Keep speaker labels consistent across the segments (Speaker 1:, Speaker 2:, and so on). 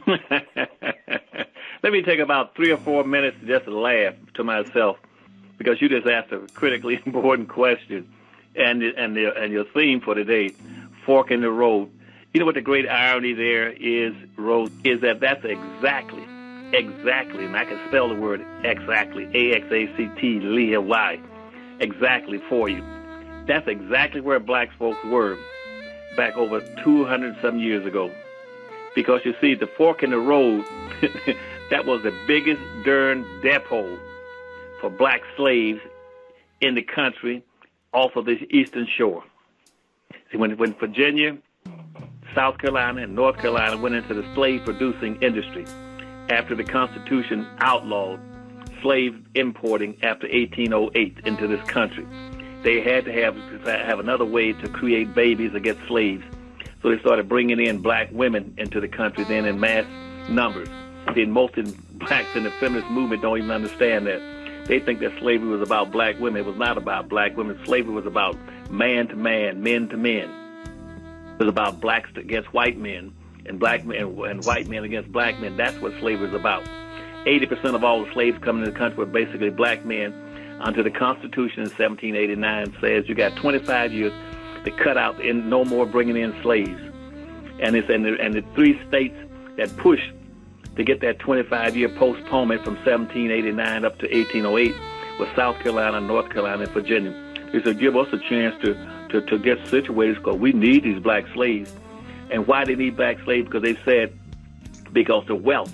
Speaker 1: Let me take about 3 or 4 minutes just to laugh to myself, because you just asked a critically important question, and your theme for today, fork in the road. You know what the great irony there is, Rose, is that's exactly, and I can spell the word exactly, A-X-A-C-T-L-Y, exactly for you. That's exactly where black folks were back over 200-some years ago. Because you see, the fork in the road, that was the biggest darn depot for black slaves in the country off of the eastern shore. See, when Virginia, South Carolina, and North Carolina went into the slave-producing industry after the Constitution outlawed slave importing after 1808 into this country, they had to have another way to create babies or get slaves. So they started bringing in black women into the country then in mass numbers. Then most of the blacks in the feminist movement don't even understand that. They think that slavery was about black women. It was not about black women. Slavery was about man to man, men to men. It was about blacks against white men and black men and white men against black men. That's what slavery is about. 80% of all the slaves coming to the country were basically black men until the Constitution in 1789 says you got 25 years to cut out and no more bringing in slaves. And the 3 states that pushed to get that 25-year postponement from 1789 up to 1808 was South Carolina, North Carolina, and Virginia. They said, give us a chance to get situated because we need these black slaves. And why they need black slaves? Because they said, because the wealth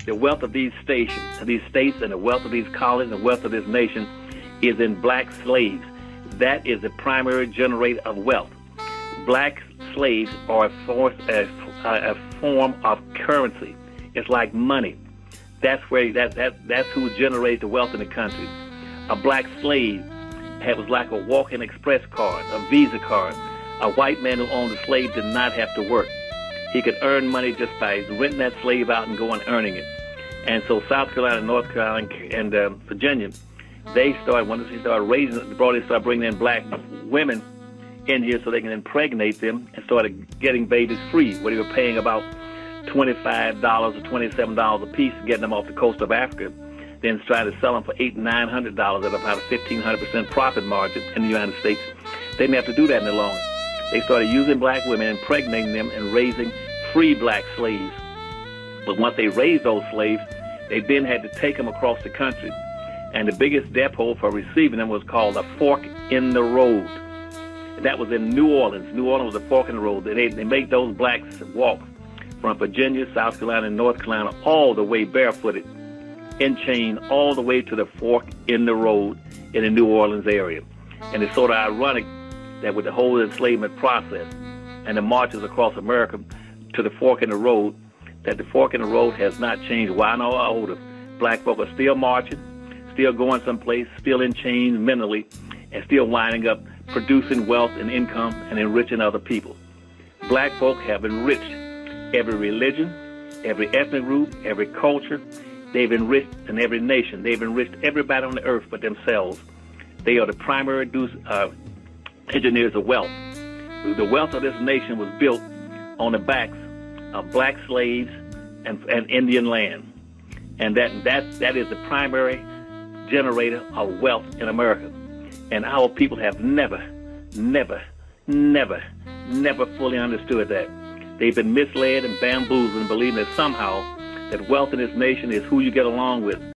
Speaker 1: of these states and the wealth of these colonies and the wealth of this nation is in black slaves. That is the primary generator of wealth. Black slaves are a form of currency. It's like money. That's who generates the wealth in the country. A black slave was like a walk-in express card, a Visa card. A white man who owned a slave did not have to work. He could earn money just by renting that slave out and going earning it. And so South Carolina, North Carolina, and Virginia, once they started bringing in black women in here so they can impregnate them and started getting babies free, where they were paying about $25 or $27 a piece, getting them off the coast of Africa, then trying to sell them for $800 and $900 at about a 1,500% profit margin in the United States. They didn't have to do that any longer. They started using black women, impregnating them, and raising free black slaves. But once they raised those slaves, they then had to take them across the country. And the biggest depot for receiving them was called a fork in the road. That was in New Orleans. New Orleans was a fork in the road. They made those blacks walk from Virginia, South Carolina, and North Carolina all the way barefooted, in chain, all the way to the fork in the road in the New Orleans area. And it's sort of ironic that with the whole enslavement process and the marches across America to the fork in the road, that the fork in the road has not changed. Why no older? Black folk are still marching, still going someplace, still in chains mentally, and still winding up producing wealth and income and enriching other people. Black folk have enriched every religion, every ethnic group, every culture. They've enriched in every nation. They've enriched everybody on the earth but themselves. They are the primary engineers of wealth. The wealth of this nation was built on the backs of black slaves and Indian land. And that is the primary generator of wealth in America. And our people have never fully understood that. They've been misled and bamboozled and believing that somehow that wealth in this nation is who you get along with.